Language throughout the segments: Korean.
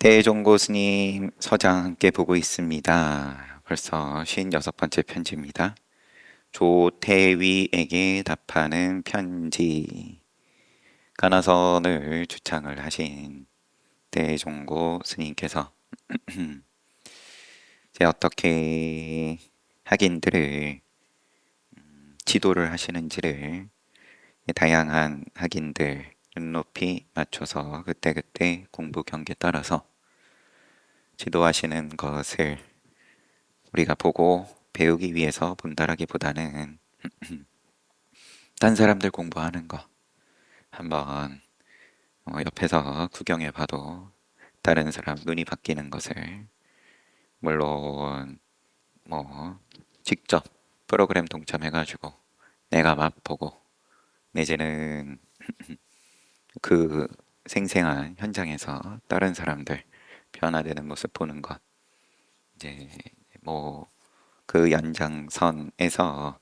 대종고 스님 서장 함께 보고 있습니다. 벌써 56번째 편지입니다. 조태위에게 답하는 편지. 간화선을 주창을 하신 대종고 스님께서 이제 어떻게 학인들을 지도를 하시는지를 다양한 학인들 눈높이 맞춰서 그때그때 공부 경기에 따라서 지도하시는 것을 우리가 보고 배우기 위해서 본다라기보다는 딴 사람들 공부하는 거 한번 옆에서 구경해 봐도 다른 사람 눈이 바뀌는 것을, 물론 뭐 직접 프로그램 동참해가지고 내가 맛보고 내지는 그 생생한 현장에서 다른 사람들 변화되는 모습 보는 것, 이제 뭐 그 연장선에서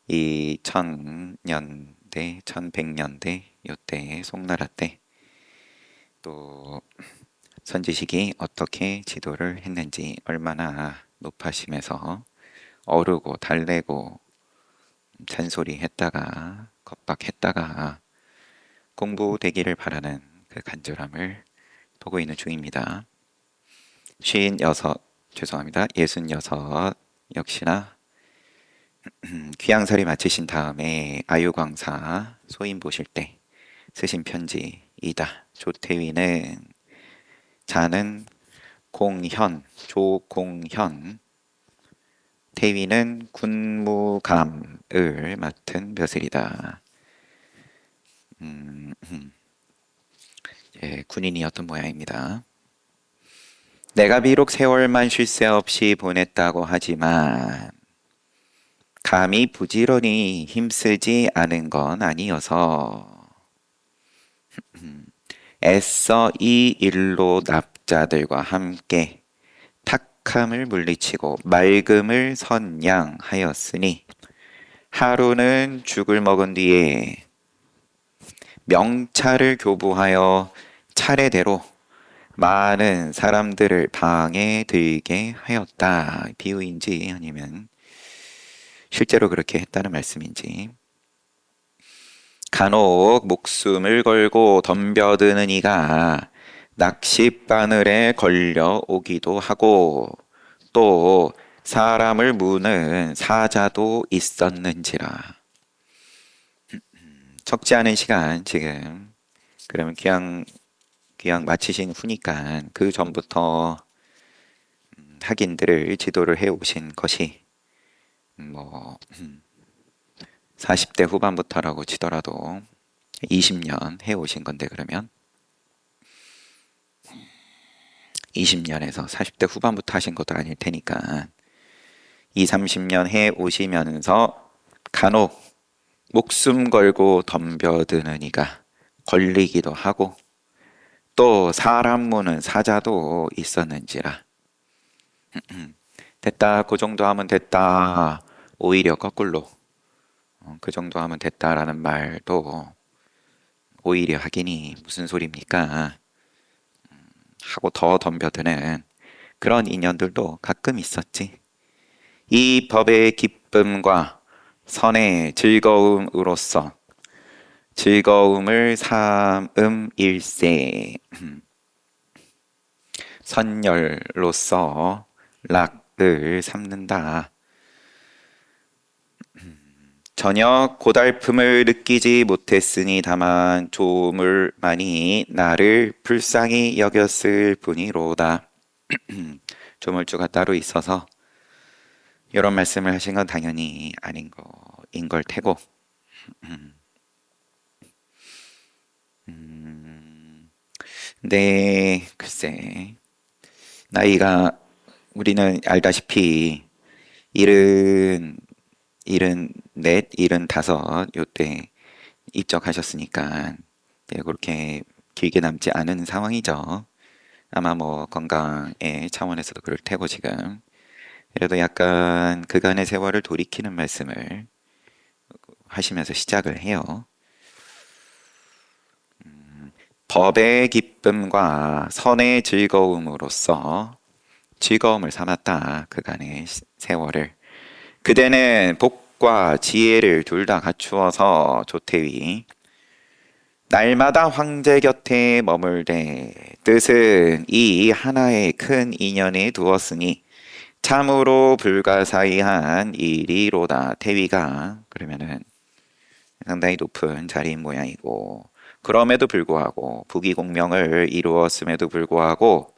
이 1000년대, 1100년대 요때 송나라 때 또 선지식이 어떻게 지도를 했는지, 얼마나 높아심에서 어르고 달래고 잔소리 했다가 겁박했다가 공부되기를 바라는 그 간절함을 보고 있는 중입니다. 56, 죄송합니다. 66 역시나 귀향살이 마치신 다음에 아유광사 소임 보실 때 쓰신 편지이다. 조태위는 자는 공현, 조공현, 태위는 군무감을 맡은 벼슬이다. 예, 군인이었던 모양입니다. 내가 비록 세월만 쉴 새 없이 보냈다고 하지만 감히 부지런히 힘쓰지 않은 건 아니어서 애써 이 일로 납자들과 함께 탁함을 물리치고 맑음을 선양하였으니 하루는 죽을 먹은 뒤에 명찰을 교부하여 차례대로 많은 사람들을 방에 들게 하였다. 비유인지 아니면 실제로 그렇게 했다는 말씀인지. 간혹 목숨을 걸고 덤벼드는 이가 낚싯바늘에 걸려 오기도 하고 또 사람을 무는 사자도 있었는지라. 적지 않은 시간 지금 그러면 귀향 마치신 후니까 그 전부터 학인들을 지도를 해 오신 것이 뭐 40대 후반부터라고 치더라도 20년 해 오신 건데, 그러면 20년에서 40대 후반부터 하신 것도 아닐 테니까 20, 30년 해 오시면서 간혹 목숨 걸고 덤벼드는 이가 걸리기도 하고 또 사람 무는 사자도 있었는지라. 됐다, 그 정도 하면 됐다, 오히려 거꾸로 그 정도 하면 됐다라는 말도 오히려 하기니 무슨 소리입니까 하고 더 덤벼드는 그런 인연들도 가끔 있었지. 이 법의 기쁨과 선의 즐거움으로써 즐거움을 삼음일세, 선열로서 락을 삼는다. 전혀 고달픔을 느끼지 못했으니 다만 조물만이 나를 불쌍히 여겼을 뿐이로다. 조물주가 따로 있어서 이런 말씀을 하신 건 당연히 아닌 거인 걸 테고, 네, 글쎄, 나이가 우리는 알다시피 일흔넷, 일흔다섯 요때 입적하셨으니까 그렇게 길게 남지 않은 상황이죠. 아마 뭐 건강의 차원에서도 그럴 테고, 지금 그래도 약간 그간의 세월을 돌이키는 말씀을 하시면서 시작을 해요. 법의 기쁨과 선의 즐거움으로써 즐거움을 삼았다. 그간의 세월을. 그대는 복과 지혜를 둘 다 갖추어서 조태위 날마다 황제 곁에 머물되 뜻은 이 하나의 큰 인연에 두었으니 참으로 불가사의한 일이로다. 태위가 그러면은 상당히 높은 자리인 모양이고, 그럼에도 불구하고 부귀공명을 이루었음에도 불구하고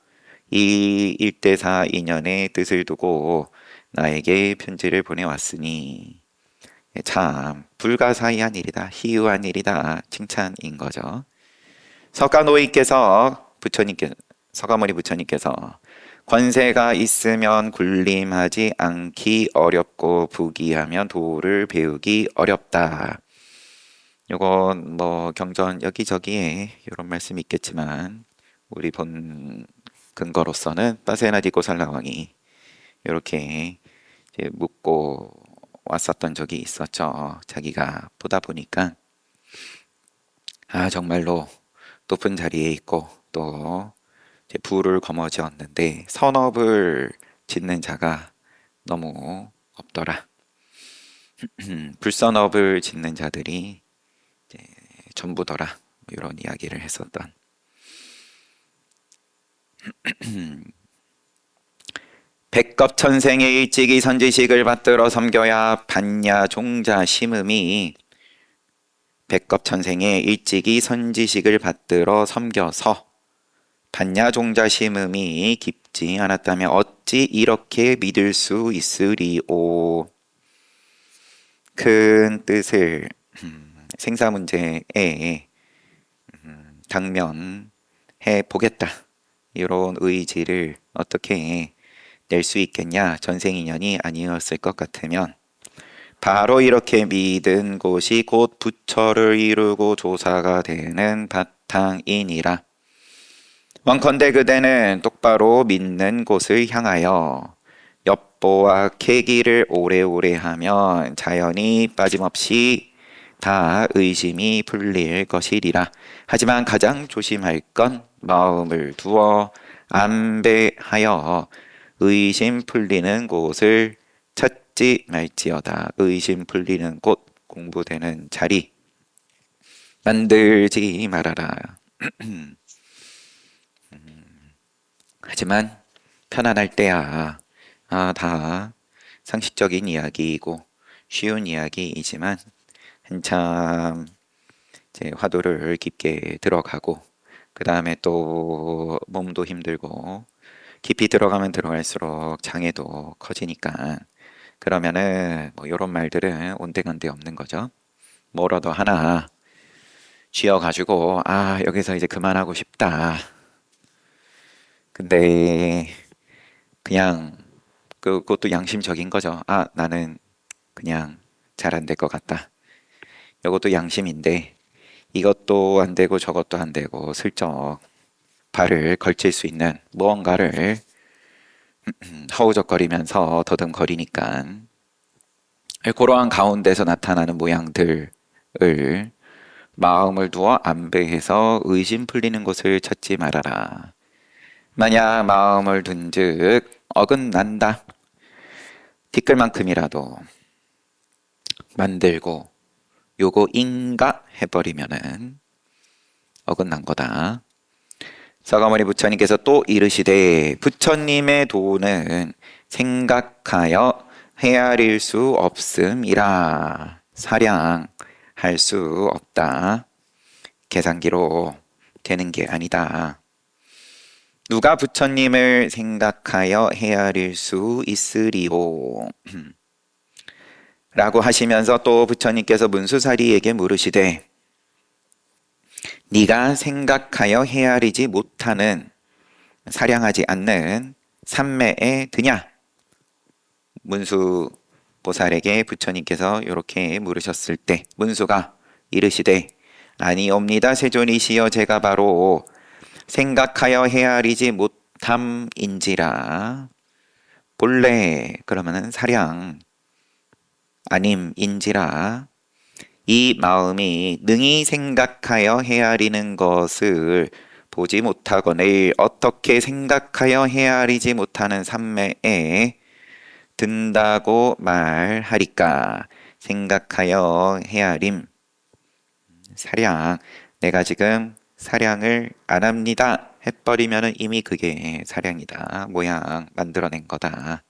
이 일대사 인연의 뜻을 두고 나에게 편지를 보내왔으니 참 불가사의한 일이다, 희유한 일이다, 칭찬인 거죠. 서가모니 부처님께서 권세가 있으면 군림하지 않기 어렵고 부귀하면 도를 배우기 어렵다. 요건 뭐 경전 여기저기에 이런 말씀이 있겠지만 우리 본 근거로서는 빠세나디고 살라왕이 이렇게 이제 묻고 왔었던 적이 있었죠. 자기가 보다 보니까 정말로 높은 자리에 있고 또 이제 부를 거머쥐었는데 선업을 짓는 자가 너무 없더라. 불선업을 짓는 자들이 이제 전부더라. 이런 이야기를 했었던. 백겁천생의 일찍이 선지식을 받들어 섬겨야 반야 종자 심음이 백겁천생의 일찍이 선지식을 받들어 섬겨서 반야 종자 심음이 깊지 않았다면 어찌 이렇게 믿을 수 있으리오. 큰 뜻을 생사 문제에 당면해 보겠다. 이런 의지를 어떻게 낼 수 있겠냐? 전생인연이 아니었을 것 같으면 바로 이렇게 믿은 곳이 곧 부처를 이루고 조사가 되는 바탕이니라. 원컨대 그대는 똑바로 믿는 곳을 향하여 엿보와 계기를 오래오래 하면 자연히 빠짐없이 다 의심이 풀릴 것이리라. 하지만 가장 조심할 건 마음을 두어 안배하여 의심 풀리는 곳을 찾지 말지어다. 의심 풀리는 곳, 공부되는 자리 만들지 말아라. 하지만 편안할 때야 다 상식적인 이야기이고 쉬운 이야기이지만 한참 이제 화두를 깊게 들어가고 그 다음에 또 몸도 힘들고 깊이 들어가면 들어갈수록 장애도 커지니까 그러면은 뭐 이런 말들은 온데간데 없는 거죠. 뭐라도 하나 쥐어가지고 여기서 이제 그만하고 싶다. 근데 그냥 그것도 양심적인 거죠. 나는 그냥 잘 안 될 것 같다. 이것도 양심인데 이것도 안 되고 저것도 안 되고 슬쩍 발을 걸칠 수 있는 무언가를 허우적거리면서 더듬거리니까 그러한 가운데서 나타나는 모양들을 마음을 두어 안배해서 의심 풀리는 곳을 찾지 말아라. 만약 마음을 둔즉 어긋난다. 티끌만큼이라도 만들고 요거 인가 해버리면은 어긋난 거다. 서가모니 부처님께서 또 이르시되 부처님의 도는 생각하여 헤아릴 수 없음이라. 사량할 수 없다. 계산기로 되는 게 아니다. 누가 부처님을 생각하여 헤아릴 수 있으리오. 라고 하시면서 또 부처님께서 문수사리에게 물으시되 네가 생각하여 헤아리지 못하는 사량하지 않는 삼매에 드냐? 문수 보살에게 부처님께서 이렇게 물으셨을 때 문수가 이르시되 아니옵니다. 세존이시여 제가 바로 생각하여 헤아리지 못함인지라. 본래 그러면은 사량 아님인지라. 이 마음이 능히 생각하여 헤아리는 것을 보지 못하거늘 어떻게 생각하여 헤아리지 못하는 삼매에 든다고 말하리까. 생각하여 헤아림, 사량. 내가 지금 사량을 안 합니다 해버리면은 이미 그게 사량이다. 모양 만들어낸 거다.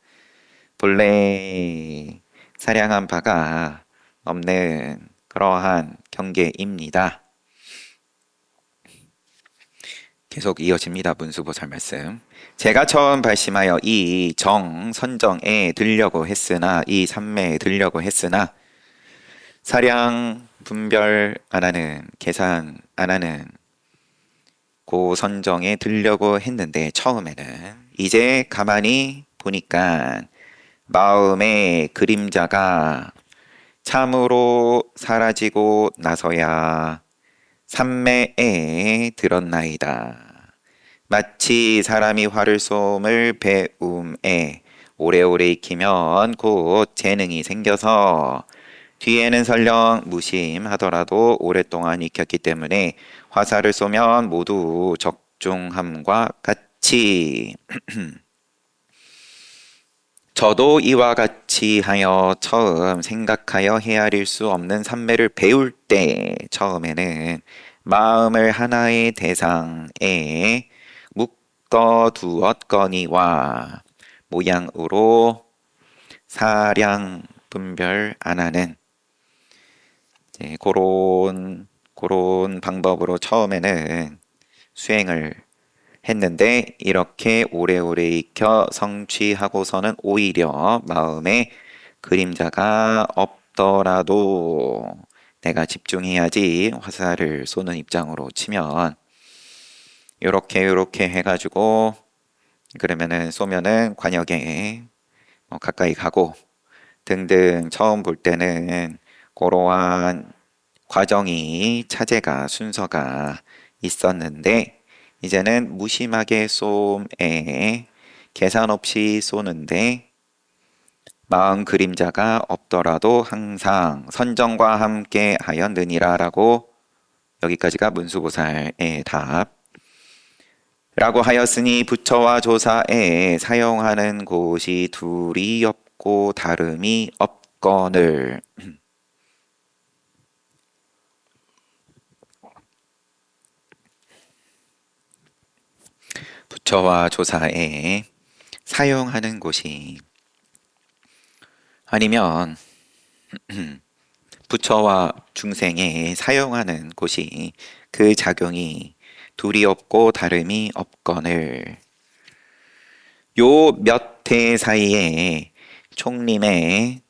본래 사량한 바가 없는 그러한 경계입니다. 계속 이어집니다. 문수보살 말씀. 제가 처음 발심하여 이 선정에 들려고 했으나, 이 삼매에 들려고 했으나 사량 분별 안 하는, 계산 안 하는 그 선정에 들려고 했는데 처음에는, 이제 가만히 보니까 마음의 그림자가 참으로 사라지고 나서야 삼매에 들었나이다. 마치 사람이 활을 쏘음을 배움에 오래오래 익히면 곧 재능이 생겨서 뒤에는 설령 무심하더라도 오랫동안 익혔기 때문에 화살을 쏘면 모두 적중함과 같이 저도 이와 같이 하여 처음 생각하여 헤아릴 수 없는 삼매를 배울 때 처음에는 마음을 하나의 대상에 묶어 두었거니와 모양으로 사량 분별 안 하는 그런 방법으로 처음에는 수행을 했는데, 이렇게 오래오래 익혀 성취하고서는 오히려 마음에 그림자가 없더라도 내가 집중해야지 화살을 쏘는 입장으로 치면 요렇게 해가지고 그러면은 쏘면은 관역에 가까이 가고 등등 처음 볼 때는 그러한 과정이 차제가 순서가 있었는데, 이제는 무심하게 쏘에 계산 없이 쏘는데 마음 그림자가 없더라도 항상 선정과 함께 하였느니라 라고, 여기까지가 문수보살의 답. 라고 하였으니 부처와 조사에 사용하는 곳이 둘이 없고 다름이 없거늘. 부처와 조사에 사용하는 곳이 아니면 부처와 중생에 사용하는 곳이 그 작용이 둘이 없고 다름이 없거늘 요 몇 해 사이에 총림의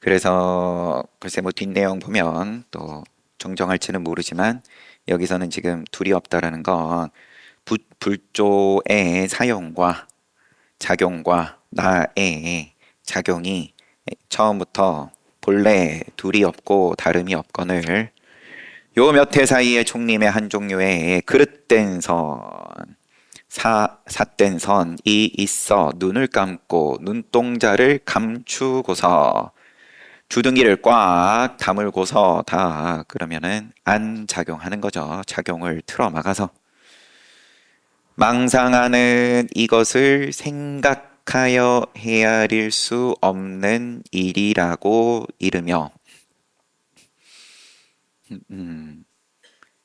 그래서 글쎄 뭐 뒷내용 보면 또 정정할지는 모르지만 여기서는 지금 둘이 없다라는 건 불조의 사용과 작용과 나의 작용이 처음부터 본래 둘이 없고 다름이 없거늘 요 몇 해 사이에 총림의 한 종류의 그릇된 선, 삿된 선이 있어 눈을 감고 눈동자를 감추고서 주둥이를 꽉 다물고서 다 그러면은 안 작용하는 거죠. 작용을 틀어 막아서 망상하는 이것을 생각하여 헤아릴 수 없는 일이라고 이르며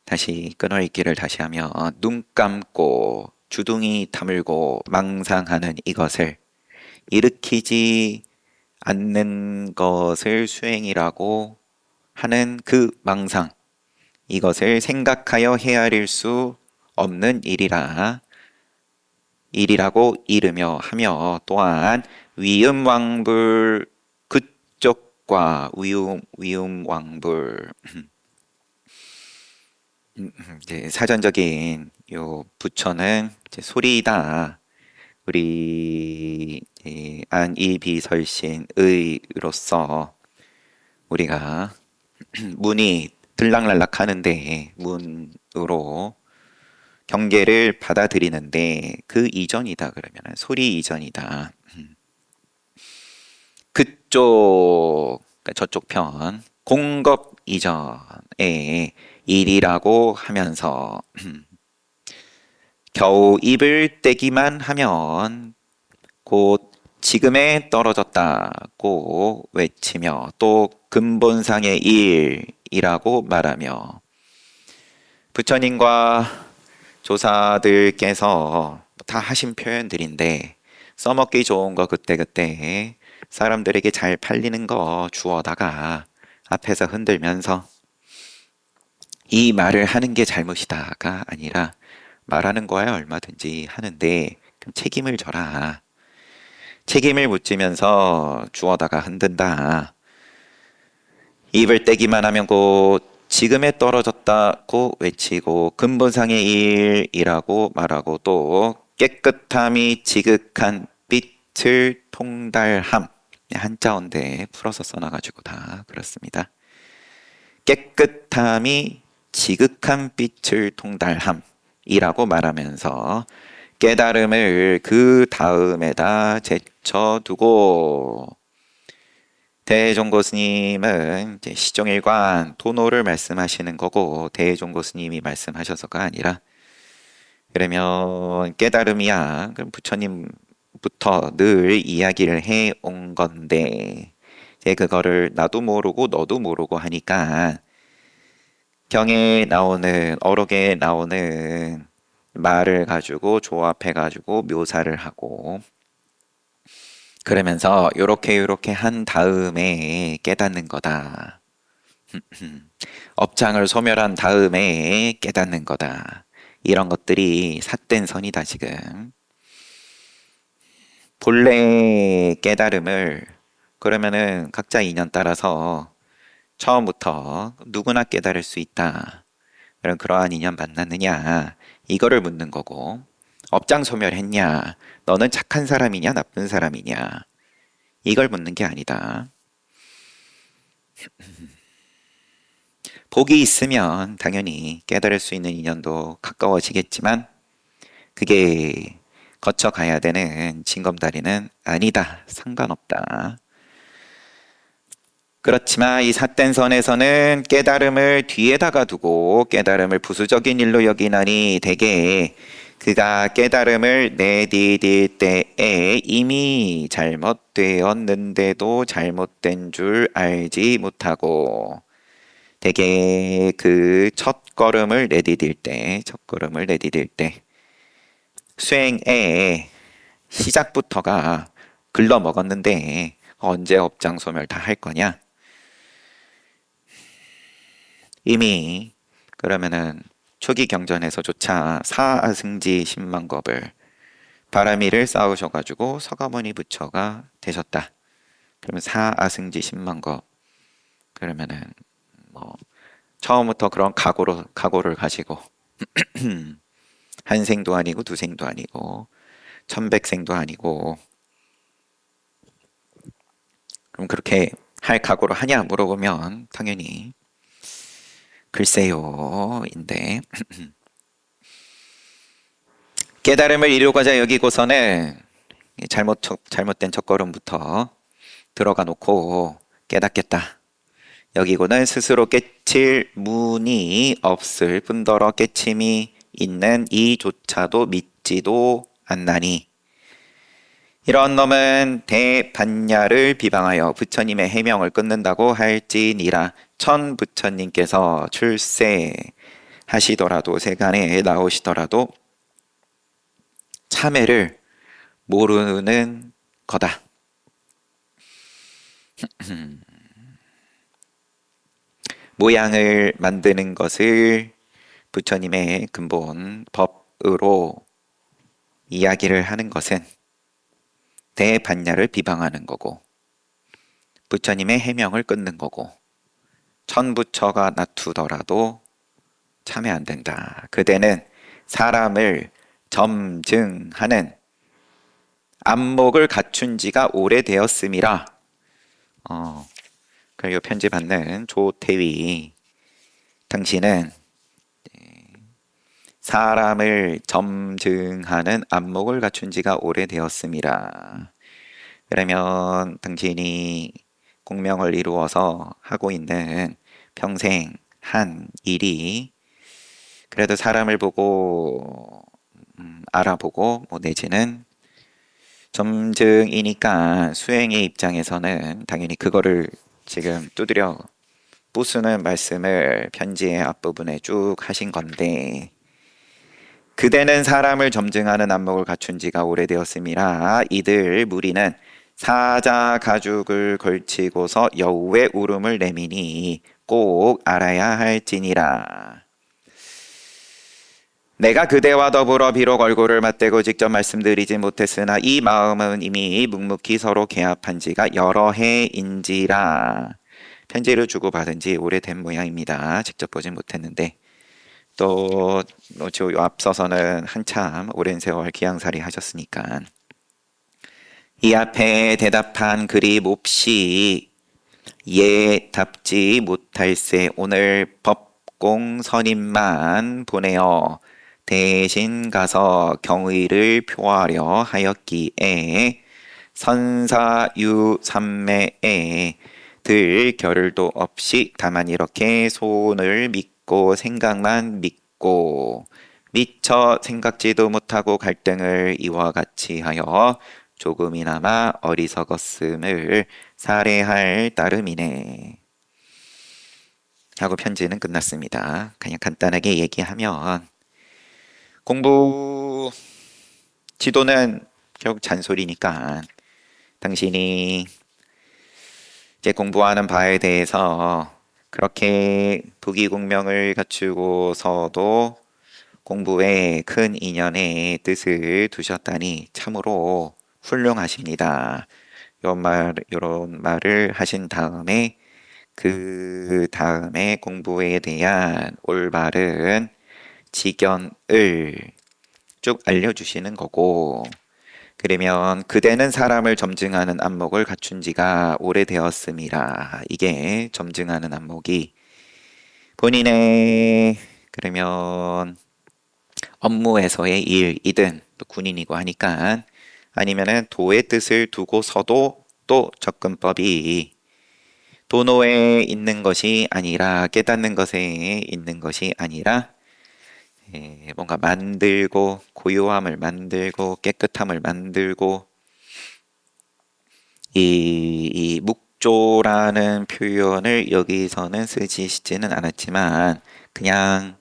다시 끊어읽기를 다시 하면 눈 감고 주둥이 다물고 망상하는 이것을 일으키지 않는 것을 수행이라고 하는 그 망상, 이것을 생각하여 헤아릴 수 없는 일이라고 이르며 하며 또한 위음왕불 그쪽과 위음왕불 이제 사전적인 요 부처는 이제 소리이다. 우리 안이비설신의로서 우리가 문이 들락날락 하는데 문으로 경계를 받아들이는데 그 이전이다. 그러면 소리 이전이다. 그쪽, 그러니까 저쪽 편 공급 이전의 일이라고 하면서 겨우 입을 떼기만 하면 곧 지금에 떨어졌다고 외치며 또 근본상의 일이라고 말하며 부처님과 조사들께서 다 하신 표현들인데 써먹기 좋은 거 그때그때 사람들에게 잘 팔리는 거 주워다가 앞에서 흔들면서 이 말을 하는 게 잘못이다가 아니라 말하는 거야 얼마든지 하는데 그럼 책임을 져라. 책임을 묻지면서 주워다가 흔든다. 입을 떼기만 하면 곧 지금에 떨어졌다고 외치고 근본상의 일이라고 말하고 또 깨끗함이 지극한 빛을 통달함. 한자어인데 풀어서 써놔가지고 다 그렇습니다. 깨끗함이 지극한 빛을 통달함이라고 말하면서 깨달음을 그 다음에다 제쳐두고 대종고 스님은 이제 시종일관 도노를 말씀하시는 거고 대종고 스님이 말씀하셔서가 아니라 그러면 깨달음이야. 그럼 부처님부터 늘 이야기를 해 온 건데 이제 그거를 나도 모르고 너도 모르고 하니까 경에 나오는 어록에 나오는 말을 가지고 조합해 가지고 묘사를 하고 그러면서 요렇게 한 다음에 깨닫는 거다. 업장을 소멸한 다음에 깨닫는 거다. 이런 것들이 삿된 선이다 지금. 본래 깨달음을 그러면은 각자 인연 따라서 처음부터 누구나 깨달을 수 있다. 그럼 그러한 인연 만났느냐 이거를 묻는 거고 업장 소멸했냐 너는 착한 사람이냐 나쁜 사람이냐 이걸 묻는 게 아니다. 복이 있으면 당연히 깨달을 수 있는 인연도 가까워지겠지만 그게 거쳐가야 되는 징검다리는 아니다. 상관없다. 그렇지만 이 삿된 선에서는 깨달음을 뒤에다가 두고 깨달음을 부수적인 일로 여기나니 대개 그가 깨달음을 내디딜 때에 이미 잘못되었는데도 잘못된 줄 알지 못하고 대개 그 첫걸음을 내디딜 때 수행의 시작부터가 글러먹었는데 언제 업장 소멸 다 할 거냐? 이미 그러면은 초기 경전에서조차 사아승지 10만겁을 바라미를 쌓으셔가지고 서가모니 부처가 되셨다. 그러면 사아승지 10만겁 그러면은 뭐 처음부터 그런 각오를 가지고 한 생도 아니고 두 생도 아니고 1100생도 아니고 그럼 그렇게 할 각오를 하냐 물어보면 당연히 글쎄요인데 깨달음을 이루고자 여기고서는 잘못된 첫걸음부터 들어가 놓고 깨닫겠다. 여기고는 스스로 깨칠 문이 없을 뿐더러 깨침이 있는 이조차도 믿지도 않나니 이런 놈은 대반야를 비방하여 부처님의 해명을 끊는다고 할지니라. 천 부처님께서 출세하시더라도 세간에 나오시더라도 참회를 모르는 거다. 모양을 만드는 것을 부처님의 근본 법으로 이야기를 하는 것은 대반야를 비방하는 거고 부처님의 해명을 끊는 거고 천부처가 나투더라도 참여 안 된다. 그대는 사람을 점증하는 안목을 갖춘 지가 오래되었음이라. 그리고 편지 받는 조태위 당신은 사람을 점증하는 안목을 갖춘 지가 오래되었음이라. 그러면 당신이 공명을 이루어서 하고 있는 평생 한 일이 그래도 사람을 보고 알아보고 뭐 내지는 점증이니까 수행의 입장에서는 당연히 그거를 지금 두드려 부수는 말씀을 편지의 앞부분에 쭉 하신 건데 그대는 사람을 점증하는 안목을 갖춘 지가 오래되었음이라 이들 무리는 사자 가죽을 걸치고서 여우의 울음을 내미니 꼭 알아야 할지니라. 내가 그대와 더불어 비록 얼굴을 맞대고 직접 말씀드리지 못했으나 이 마음은 이미 묵묵히 서로 개합한 지가 여러 해인지라. 편지를 주고받은 지 오래된 모양입니다. 직접 보진 못했는데 또 앞서서는 한참 오랜 세월 기양살이 하셨으니까 이 앞에 대답한 글이 몹시 예 답지 못할세 오늘 법공 선임만 보내어 대신 가서 경의를 표하려 하였기에 선사유삼매에 들 겨를도 없이 다만 이렇게 소원을 믿고 생각만 믿고 미처 생각지도 못하고 갈등을 이와 같이 하여 조금이나마 어리석었음을 살해할 따름이네. 하고 편지는 끝났습니다. 그냥 간단하게 얘기하면 공부 지도는 결국 잔소리니까 당신이 이제 공부하는 바에 대해서 그렇게 부귀공명을 갖추고서도 공부에 큰 인연의 뜻을 두셨다니 참으로 훌륭하십니다. 이런 말을 하신 다음에 그 다음에 공부에 대한 올바른 지견을 쭉 알려주시는 거고 그러면 그대는 사람을 점증하는 안목을 갖춘 지가 오래되었음이라. 이게 점증하는 안목이 본인의 그러면 업무에서의 일이든 또 군인이고 하니까 아니면은 도의 뜻을 두고서도 또 접근법이 도노에 있는 것이 아니라 깨닫는 것에 있는 것이 아니라 뭔가 만들고 고요함을 만들고 깨끗함을 만들고 이 묵조라는 표현을 여기서는 쓰시지는 않았지만 그냥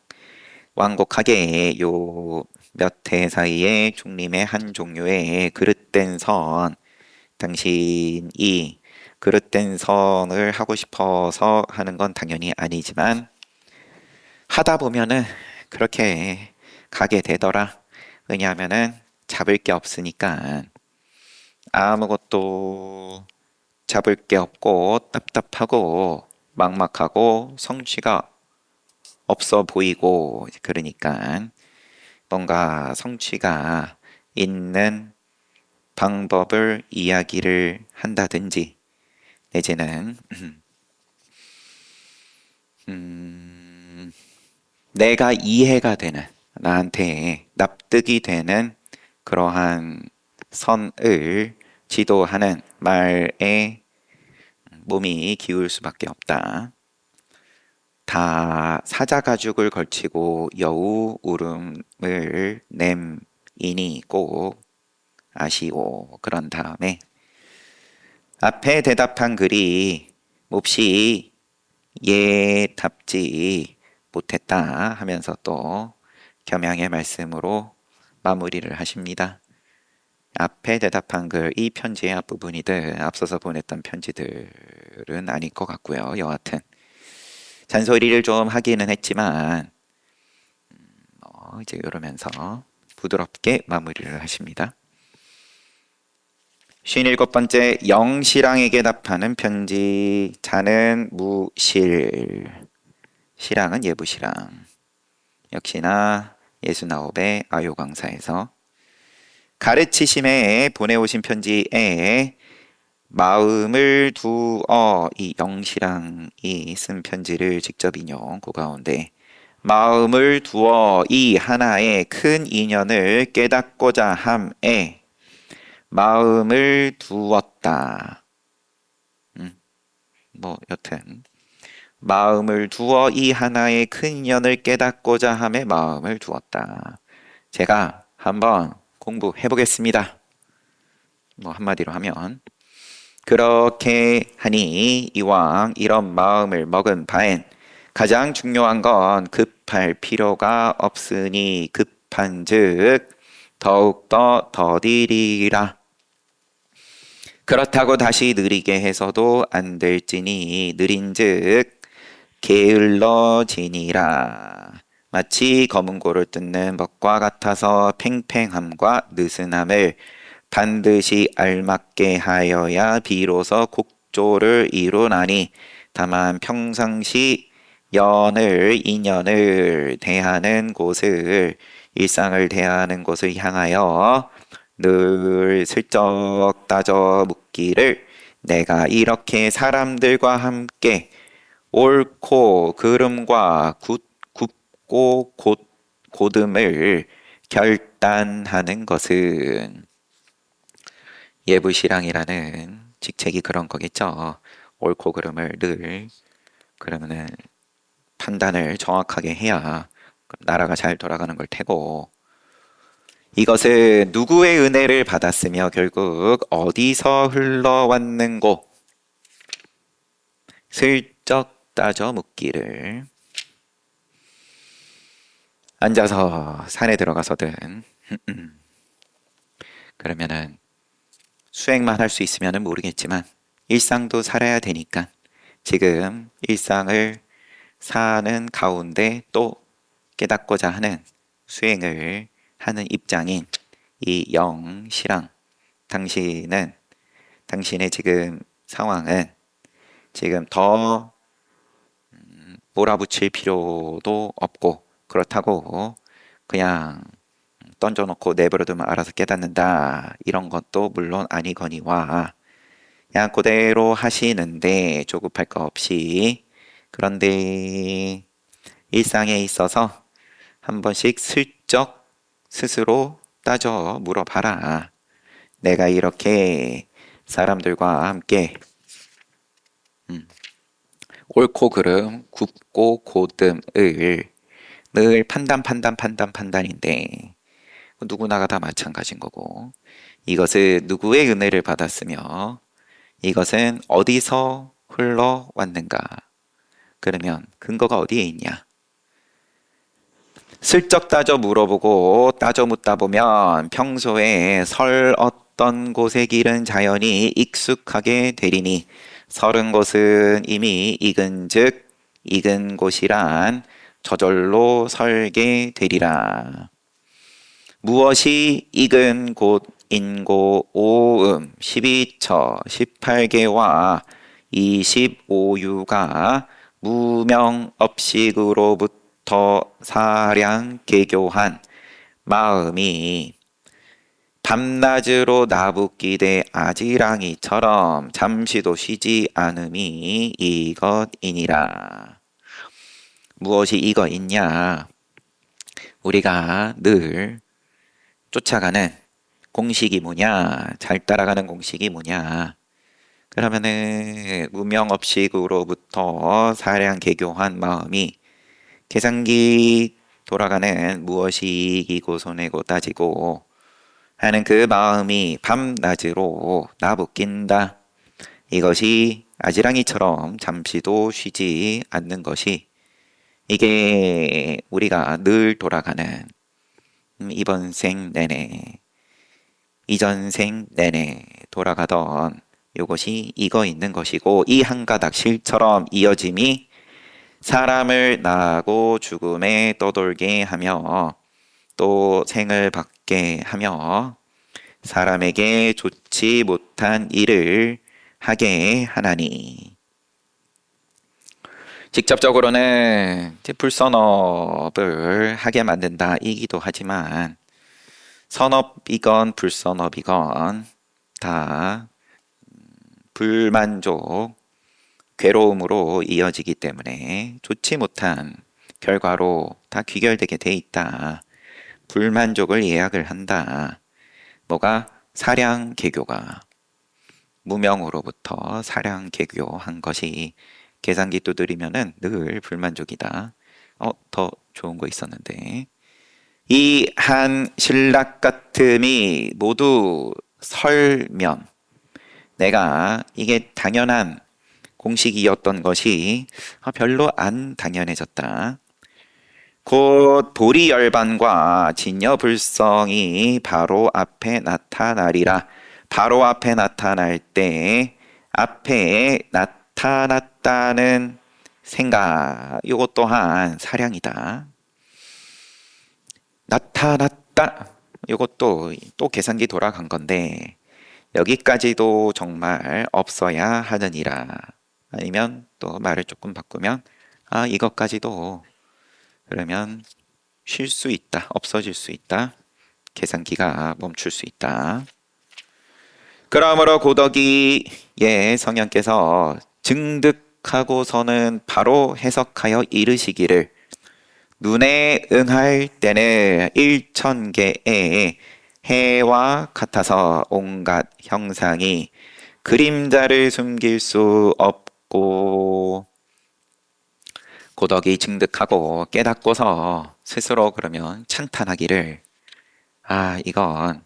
완곡하게 요 몇 해 사이에 중림의 한 종류의 그릇된 선 당신이 그릇된 선을 하고 싶어서 하는 건 당연히 아니지만 하다 보면은 그렇게 가게 되더라. 왜냐하면은 잡을 게 없으니까 아무것도 잡을 게 없고 답답하고 막막하고 성취가 없어 보이고 그러니까 뭔가 성취가 있는 방법을 이야기를 한다든지 내지는 내가 이해가 되는 나한테 납득이 되는 그러한 선을 지도하는 말에 몸이 기울 수밖에 없다. 다 사자 가죽을 걸치고 여우 울음을 nem이니 꼭 아시오. 그런 다음에 앞에 대답한 글이 몹시 예답지 못했다 하면서 또 겸양의 말씀으로 마무리를 하십니다. 앞에 대답한 글, 이 편지의 앞부분이들 앞서서 보냈던 편지들은 아닐 것 같고요. 여하튼 잔소리를 좀 하기는 했지만 이제 이러면서 부드럽게 마무리를 하십니다. 57번째 영시랑에게 답하는 편지. 자는 무실. 시랑은 예부시랑. 역시나 예수나옵의 아요강사에서 가르치심에 보내오신 편지에 마음을 두어 이 영시랑이 쓴 편지를 직접 인용 그 가운데 마음을 두어 이 하나의 큰 인연을 깨닫고자 함에 마음을 두었다. 뭐 여튼 마음을 두어 이 하나의 큰 연을 깨닫고자 함에 마음을 두었다. 제가 한번 공부해 보겠습니다. 뭐 한마디로 하면 그렇게 하니 이왕 이런 마음을 먹은 바엔 가장 중요한 건 급할 필요가 없으니 급한즉 더욱더 더디리라. 그렇다고 다시 느리게 해서도 안 될지니 느린즉 게을러지니라. 마치 검은 고를 뜯는 것과 같아서 팽팽함과 느슨함을 반드시 알맞게 하여야 비로소 곡조를 이루나니 다만 평상시 인연을 대하는 곳을 일상을 대하는 곳을 향하여 늘 슬쩍 따져 묻기를 내가 이렇게 사람들과 함께 옳고 그름과 굽고 고듬을 결단하는 것은 예부시랑이라는 직책이 그런 거겠죠. 옳고 그름을 늘 그러면은 판단을 정확하게 해야 나라가 잘 돌아가는 걸 테고 이것은 누구의 은혜를 받았으며 결국 어디서 흘러왔는고 슬쩍 따져 묻기를 앉아서 산에 들어가서든 그러면은 수행만 할 수 있으면 모르겠지만 일상도 살아야 되니까 지금 일상을 사는 가운데 또 깨닫고자 하는 수행을 하는 입장인 이 영시랑 당신의 지금 상황은 지금 더 몰아붙일 필요도 없고 그렇다고 그냥 던져놓고 내버려두면 알아서 깨닫는다 이런 것도 물론 아니거니와 그냥 그대로 하시는데 조급할 거 없이 그런데 일상에 있어서 한 번씩 슬쩍 스스로 따져 물어봐라. 내가 이렇게 사람들과 함께 옳고 그름, 굽고 고듬을 늘 판단인데 누구나가 다 마찬가지인 거고 이것은 누구의 은혜를 받았으며 이것은 어디서 흘러왔는가? 그러면 근거가 어디에 있냐? 슬쩍 따져 물어보고 따져 묻다 보면 평소에 어떤 곳에 기른 자연이 익숙하게 되리니 서른 곳은 이미 익은 곳이란 저절로 설게 되리라. 무엇이 익은 곳인고 오음 12처 18개와 25유가 무명업식으로부터 사량 개교한 마음이 밤낮으로 나붓기대 아지랑이처럼 잠시도 쉬지 않음이 이것이니라. 무엇이 이거 있냐? 우리가 늘 쫓아가는 공식이 뭐냐? 잘 따라가는 공식이 뭐냐? 그러면은 무명업식으로부터 사량 개교한 마음이 계산기 돌아가는 무엇이 이기고 손해고 따지고 하는 그 마음이 밤낮으로 나붙긴다. 이것이 아지랑이처럼 잠시도 쉬지 않는 것이 이게 우리가 늘 돌아가는 이번 생 내내 이전 생 내내 돌아가던 이것이 이거 있는 것이고 이 한 가닥 실처럼 이어짐이 사람을 낳고 죽음에 떠돌게 하며 또 생을 받게 하며 사람에게 좋지 못한 일을 하게 하나니 직접적으로는 불선업을 하게 만든다 이기도 하지만 선업이건 불선업이건 다 불만족, 괴로움으로 이어지기 때문에 좋지 못한 결과로 다 귀결되게 돼 있다. 불만족을 예약을 한다. 뭐가? 사량개교가. 무명으로부터 사량개교한 것이 계산기 두드리면은 늘 불만족이다. 더 좋은 거 있었는데. 이 한 신락 같음이 모두 설면. 내가 이게 당연한 공식이었던 것이 별로 안 당연해졌다. 곧 보리열반과 진여불성이 바로 앞에 나타나리라. 바로 앞에 나타날 때 앞에 나타났다는 생각, 이것 또한 사량이다. 나타났다. 이것도 또 계산기 돌아간 건데 여기까지도 정말 없어야 하느니라. 아니면 또 말을 조금 바꾸면 이것까지도 그러면 쉴 수 있다. 없어질 수 있다. 계산기가 멈출 수 있다. 그러므로 고덕이의 성현께서 증득하고서는 바로 해석하여 이르시기를 눈에 응할 때는 일천개의 해와 같아서 온갖 형상이 그림자를 숨길 수 없고 고덕이 증득하고 깨닫고서 스스로 그러면 찬탄하기를 이건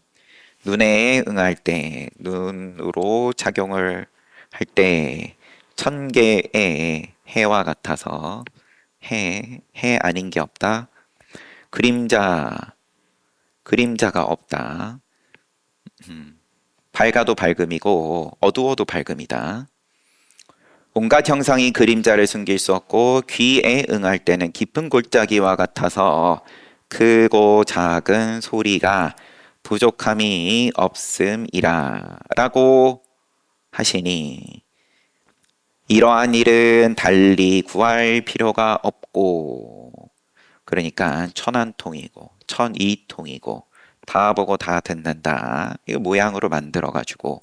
눈에 응할 때 눈으로 작용을 할 때 천개의 해와 같아서 해 아닌 게 없다. 그림자가 없다. 밝아도 밝음이고 어두워도 밝음이다. 온갖 형상이 그림자를 숨길 수 없고 귀에 응할 때는 깊은 골짜기와 같아서 크고 작은 소리가 부족함이 없음이라 라고 하시니 이러한 일은 달리 구할 필요가 없고 그러니까 천한통이고 천이통이고 다 보고 다 듣는다. 이거 모양으로 만들어 가지고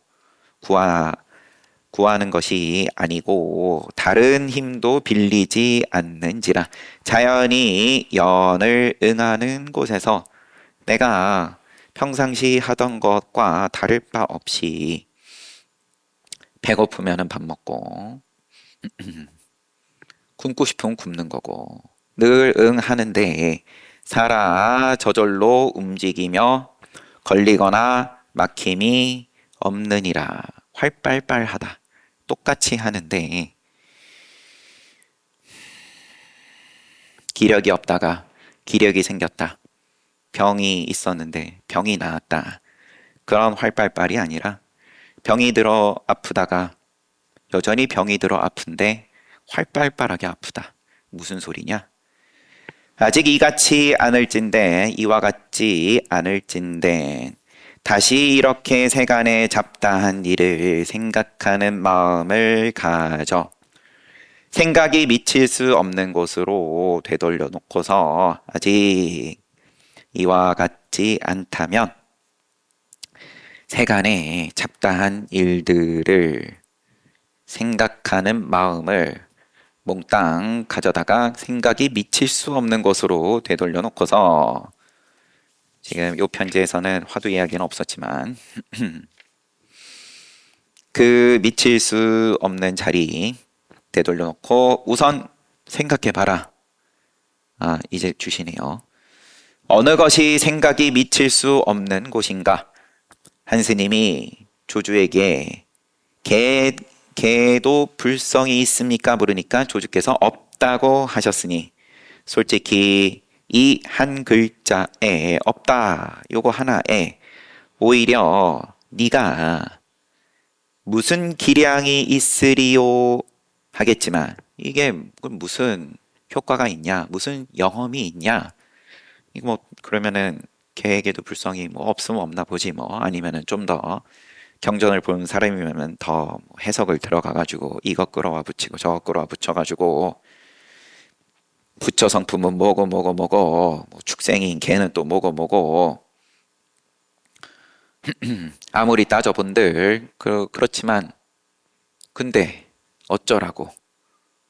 구하는 것이 아니고 다른 힘도 빌리지 않는지라. 자연히 연을 응하는 곳에서 내가 평상시 하던 것과 다를 바 없이 배고프면 밥 먹고 굶고 싶으면 굶는 거고 늘 응하는데 살아 저절로 움직이며 걸리거나 막힘이 없느니라. 활발발하다. 똑같이 하는데 기력이 없다가 기력이 생겼다. 병이 있었는데 병이 나았다. 그런 활발발이 아니라 병이 들어 아프다가 여전히 병이 들어 아픈데 활발발하게 아프다. 무슨 소리냐? 아직 이같이 않을진대 이와 같지 않을진대 다시 이렇게 세간에 잡다한 일을 생각하는 마음을 가져 생각이 미칠 수 없는 곳으로 되돌려 놓고서 아직 이와 같지 않다면 세간에 잡다한 일들을 생각하는 마음을 몽땅 가져다가 생각이 미칠 수 없는 곳으로 되돌려 놓고서 지금 이 편지에서는 화두 이야기는 없었지만 그 미칠 수 없는 자리 되돌려 놓고 우선 생각해 봐라. 이제 주시네요. 어느 것이 생각이 미칠 수 없는 곳인가? 한 스님이 조주에게 개도 불성이 있습니까? 물으니까 조주께서 없다고 하셨으니 솔직히 이 한 글자에 없다 요거 하나에 오히려 네가 무슨 기량이 있으리요 하겠지만 이게 무슨 효과가 있냐 무슨 영험이 있냐 이거 뭐 그러면은 개에게도 불성이 뭐 없으면 없나 보지 뭐 아니면은 좀 더 경전을 본 사람이면 더 해석을 들어가 가지고 이것 끌어와 붙이고 저것 끌어와 붙여 가지고 부처 성품은 뭐고 뭐 축생인 개는 또 뭐고 아무리 따져본들 그렇지만 근데 어쩌라고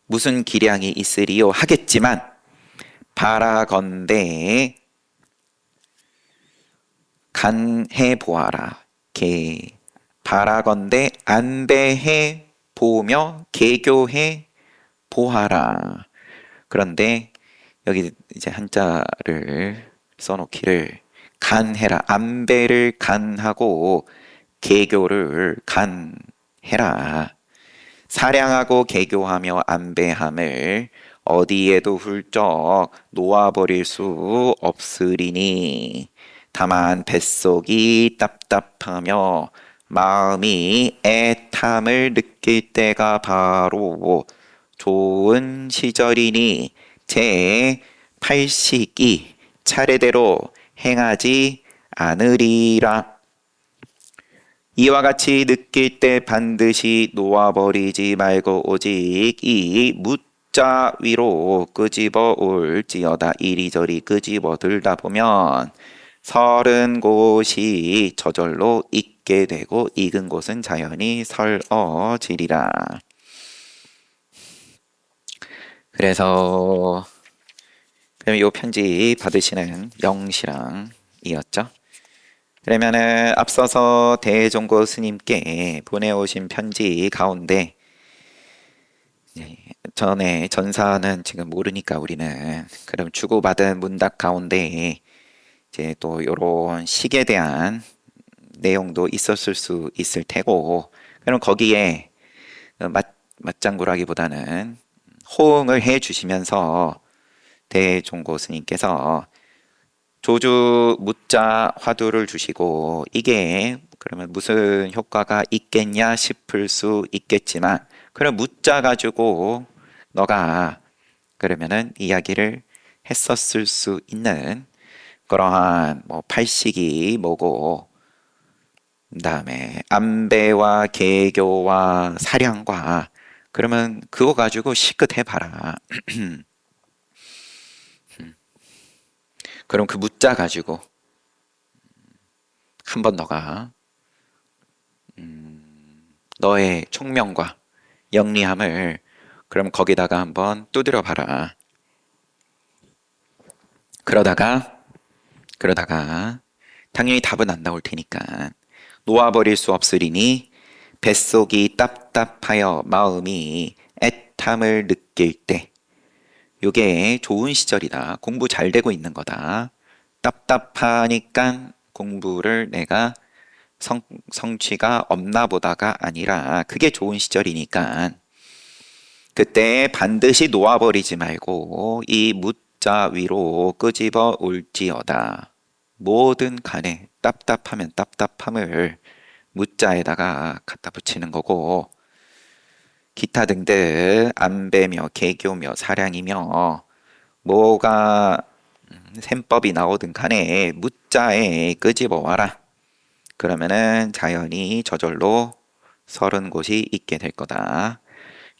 무슨 기량이 있으리요 하겠지만 바라건대 간해 보아라. 바라건대 안배해 보며 개교해 보하라. 그런데 여기 이제 한자를 써놓기를 간해라. 안배를 간하고 개교를 간해라. 사량하고 개교하며 안배함을 어디에도 훌쩍 놓아버릴 수 없으리니 다만 뱃속이 답답하며 마음이 애탐을 느낄 때가 바로 좋은 시절이니 제 팔식이 차례대로 행하지 않으리라. 이와 같이 느낄 때 반드시 놓아버리지 말고 오직 이 무자 위로 끄집어 올지어다. 이리저리 끄집어 들다 보면 설은 곳이 저절로 익게 되고 익은 곳은 자연히 설어지리라. 그래서 그럼 이 편지 받으시는 영씨랑이었죠. 그러면은 앞서서 대종고 스님께 보내오신 편지 가운데 전에 전사는 지금 모르니까 우리는 그럼 주고받은 문답 가운데 이제 또 이런 식에 대한 내용도 있었을 수 있을 테고 그럼 거기에 맞장구라기보다는 호응을 해 주시면서 대종고 스님께서 조주 무자 화두를 주시고 이게 그러면 무슨 효과가 있겠냐 싶을 수 있겠지만 그럼 무자 가지고 너가 그러면은 이야기를 했었을 수 있는 그러한 뭐 팔식이 뭐고 그다음에 안배와 개교와 사량과 그러면 그거 가지고 시끗 해봐라. 그럼 그 무자 가지고 한번 너가 너의 총명과 영리함을 그럼 거기다가 한번 두드려 봐라. 그러다가 당연히 답은 안 나올 테니까 놓아버릴 수 없으리니 뱃속이 답답하여 마음이 애탐을 느낄 때 요게 좋은 시절이다. 공부 잘 되고 있는 거다. 답답하니까 공부를 내가 성취가 없나 보다가 아니라 그게 좋은 시절이니까 그때 반드시 놓아버리지 말고 이 무자 위로 끄집어 올지어다. 뭐든 간에 답답하면 답답함을 무자에다가 갖다 붙이는 거고 기타 등등 안배며 개교며 사량이며 뭐가 셈법이 나오든 간에 무자에 끄집어 와라. 그러면은 자연히 저절로 서른 곳이 있게 될 거다.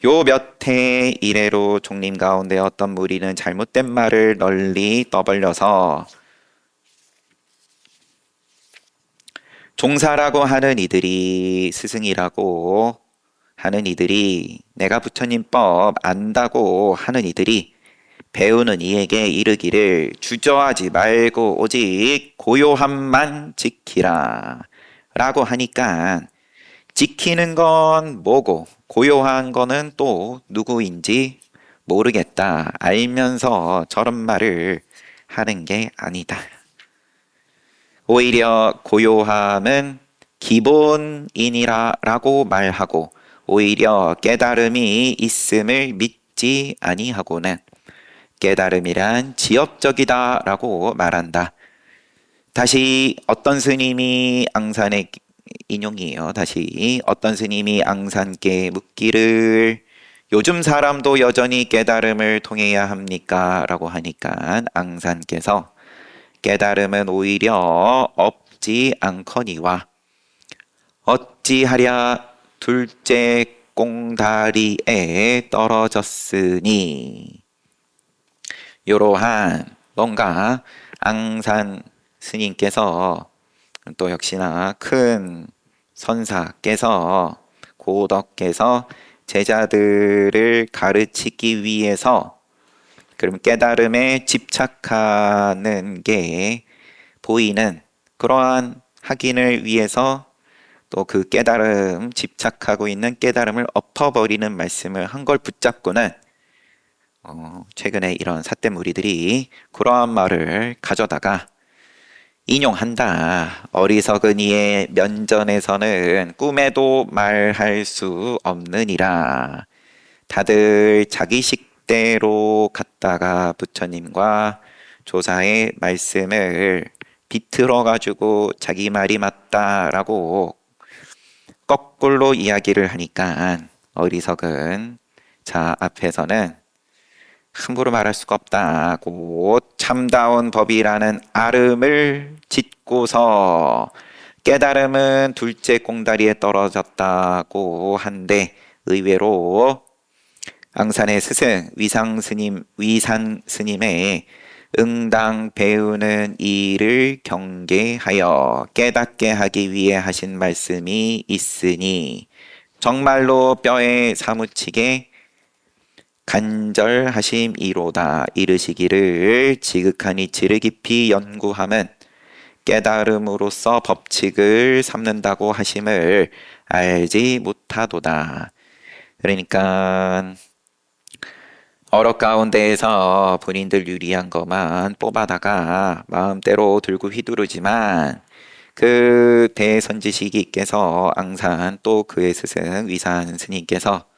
요 몇 해 이래로 종림 가운데 어떤 무리는 잘못된 말을 널리 떠벌려서 종사라고 하는 이들이 스승이라고 하는 이들이 내가 부처님법 안다고 하는 이들이 배우는 이에게 이르기를 주저하지 말고 오직 고요함만 지키라 라고 하니까 지키는 건 뭐고 고요한 거는 또 누구인지 모르겠다 알면서 저런 말을 하는 게 아니다. 오히려 고요함은 기본이니라라고 말하고 오히려 깨달음이 있음을 믿지 아니하고는 깨달음이란 지엽적이다라고 말한다. 다시 어떤 스님이 앙산의 인용이에요. 다시 어떤 스님이 앙산께 묻기를 요즘 사람도 여전히 깨달음을 통해야 합니까? 라고 하니까 앙산께서 깨달음은 오히려 없지 않거니와 어찌하랴 둘째 꽁다리에 떨어졌으니 이러한 뭔가 앙산 스님께서 또 역시나 큰 선사께서 고덕께서 제자들을 가르치기 위해서 그럼 깨달음에 집착하는 게 보이는 그러한 확인을 위해서 또 그 깨달음, 집착하고 있는 깨달음을 엎어버리는 말씀을 한 걸 붙잡고는 최근에 이런 삿된 무리들이 그러한 말을 가져다가 인용한다. 어리석은 이의 면전에서는 꿈에도 말할 수 없느니라. 다들 자기 식대로 갔다가 부처님과 조사의 말씀을 비틀어 가지고 자기 말이 맞다라고 거꾸로 이야기를 하니까 어리석은 자 앞에서는 함부로 말할 수가 없다고 참다운 법이라는 아름을 짓고서 깨달음은 둘째 꽁다리에 떨어졌다고 한데 의외로 앙산의 스승 위산 스님의 응당 배우는 이를 경계하여 깨닫게 하기 위해 하신 말씀이 있으니 정말로 뼈에 사무치게 간절하심이로다. 이르시기를 지극하니 지를 깊이 연구함은 깨달음으로써 법칙을 삼는다고 하심을 알지 못하도다. 그러니까 어록 가운데에서 본인들 유리한 것만 뽑아다가 마음대로 들고 휘두르지만 그 대선지식이께서 앙산 또 그의 스승 위산 스님께서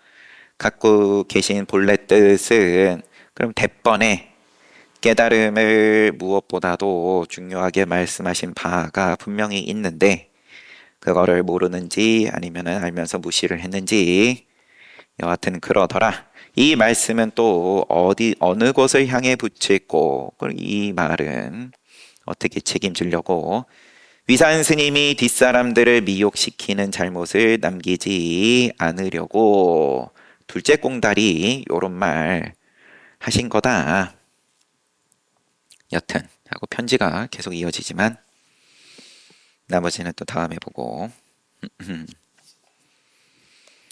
갖고 계신 본래 뜻은 그럼 대번에 깨달음을 무엇보다도 중요하게 말씀하신 바가 분명히 있는데 그거를 모르는지 아니면은 알면서 무시를 했는지 여하튼 그러더라. 이 말씀은 또 어느 곳을 향해 붙일고 이 말은 어떻게 책임지려고 위산 스님이 뒷사람들을 미혹시키는 잘못을 남기지 않으려고 둘째 꽁다리 요런 말 하신 거다. 여튼 하고 편지가 계속 이어지지만 나머지는 또 다음에 보고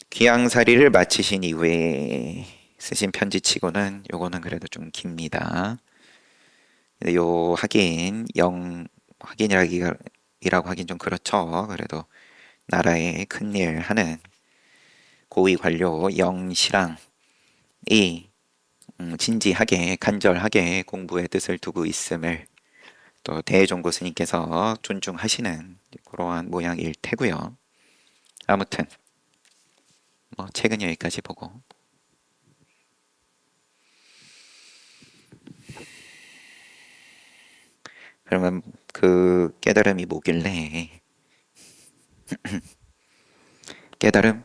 귀양살이를 마치신 이후에 쓰신 편지치고는 요거는 그래도 좀 깁니다. 요 확인이라고 하긴 좀 그렇죠. 그래도 나라에 큰일 하는 고위 관료 영시랑이 진지하게 간절하게 공부의 뜻을 두고 있음을 또 대종고 스님께서 존중하시는 그러한 모양일 테고요. 아무튼 책은 여기까지 보고 그러면 그 깨달음이 뭐길래 깨달음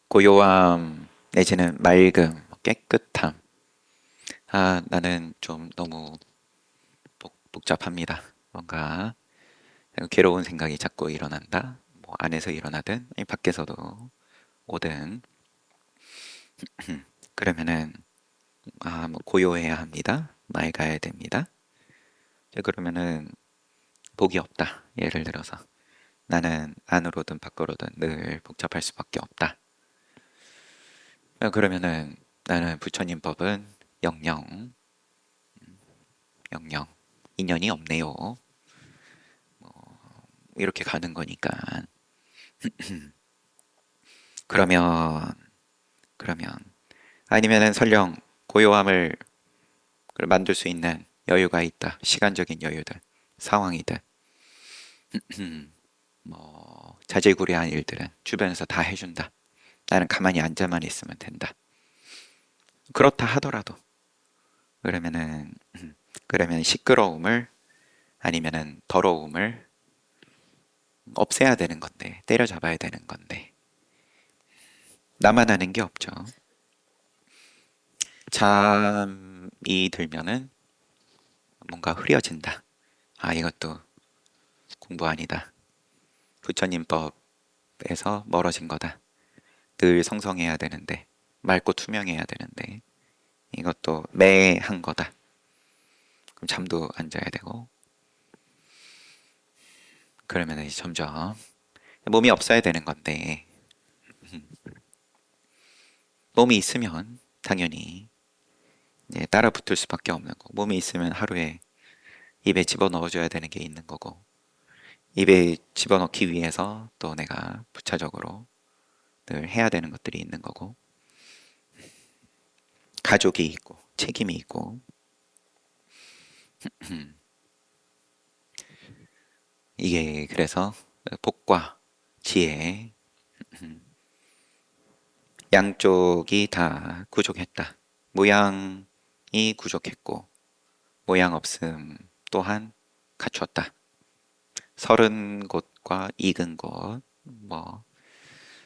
고요함 내지는 맑음 깨끗함 나는 좀 너무 복잡합니다. 뭔가 괴로운 생각이 자꾸 일어난다. 뭐 안에서 일어나든 밖에서도 오든 그러면은 뭐 고요해야 합니다. 맑아야 됩니다. 그러면은 복이 없다. 예를 들어서 나는 안으로든 밖으로든 늘 복잡할 수밖에 없다. 그러면은 나는 부처님 법은 영영 인연이 없네요. 이렇게 가는 거니까. 그러면 아니면은 설령 고요함을 만들 수 있는 여유가 있다. 시간적인 여유들, 상황이든 자질구레한 일들은 주변에서 다 해준다. 나는 가만히 앉아만 있으면 된다. 그렇다 하더라도 그러면 시끄러움을 아니면은 더러움을 없애야 되는 건데 때려잡아야 되는 건데 나만 하는 게 없죠. 잠이 들면은 뭔가 흐려진다. 이것도 공부 아니다. 부처님 법에서 멀어진 거다. 늘 성성해야 되는데 맑고 투명해야 되는데 이것도 매한 거다. 그럼 잠도 안 자야 되고 그러면 이제 점점 몸이 없어야 되는 건데 몸이 있으면 당연히 이제 따라 붙을 수밖에 없는 거. 몸에 있으면 하루에 입에 집어넣어줘야 되는 게 있는 거고, 입에 집어넣기 위해서 또 내가 부차적으로 늘 해야 되는 것들이 있는 거고, 가족이 있고, 책임이 있고, 이게 그래서 복과 지혜, 양쪽이 다 부족했다. 모양이 부족했고, 모양 없음 또한 갖추었다. 서른 곳과 익은 곳, 뭐,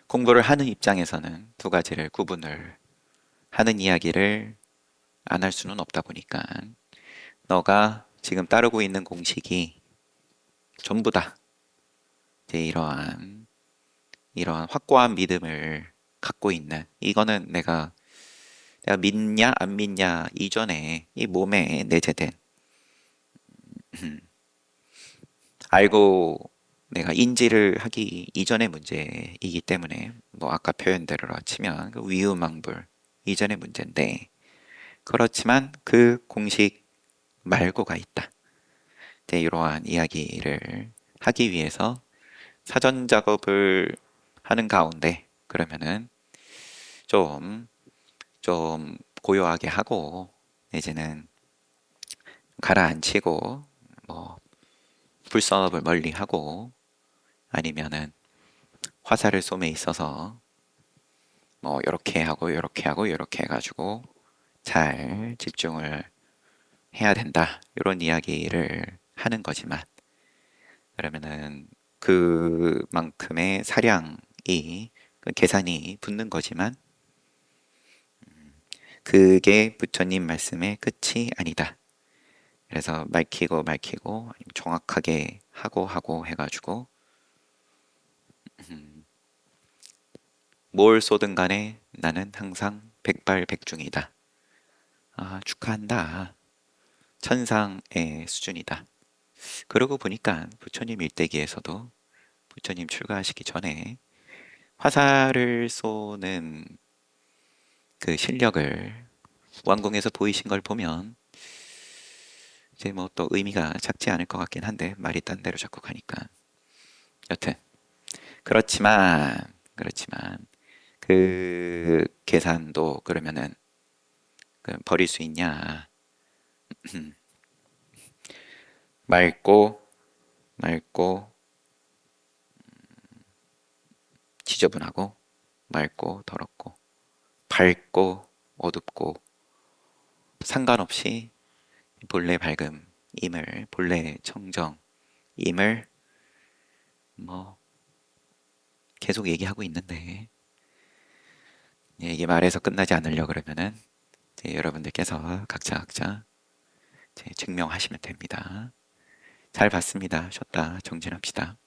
공부를 하는 입장에서는 두 가지를 구분을 하는 이야기를 안 할 수는 없다 보니까, 너가 지금 따르고 있는 공식이 전부다. 이제 이러한 확고한 믿음을 갖고 있는, 이거는 내가 믿냐 안 믿냐 이전에 이 몸에 내재된 알고 내가 인지를 하기 이전의 문제이기 때문에, 뭐 아까 표현대로 치면 그 위유망불 이전의 문제인데, 그렇지만 그 공식 말고가 있다. 이제 이러한 이야기를 하기 위해서 사전 작업을 하는 가운데, 그러면은 좀, 좀 고요하게 하고, 내지는 가라앉히고, 뭐, 불선업을 멀리 하고, 아니면은 화살을 솜에 있어서 뭐, 요렇게 하고, 요렇게 하고, 요렇게 해가지고 잘 집중을 해야 된다. 이런 이야기를 하는 거지만, 그러면은 그만큼의 사량이, 그 계산이 붙는 거지만, 그게 부처님 말씀의 끝이 아니다. 그래서 말키고 정확하게 하고 해가지고 뭘 쏘든 간에 나는 항상 백발백중이다. 아, 축하한다. 천상의 수준이다. 그러고 보니까 부처님 일대기에서도 부처님 출가하시기 전에 화살을 쏘는 그 실력을 왕궁에서 보이신 걸 보면, 이제 뭐 또 의미가 작지 않을 것 같긴 한데, 말이 딴 데로 자꾸 가니까. 여튼 그렇지만 그 계산도 그러면은 그 버릴 수 있냐? 맑고 맑고 지저분하고, 맑고 더럽고, 밝고 어둡고, 상관없이 본래 밝음임을, 본래 청정임을 뭐 계속 얘기하고 있는데, 이게 말해서 끝나지 않으려 그러면은 이제 여러분들께서 각자 이제 증명하시면 됩니다. 잘 봤습니다. 쉬었다 정진합시다.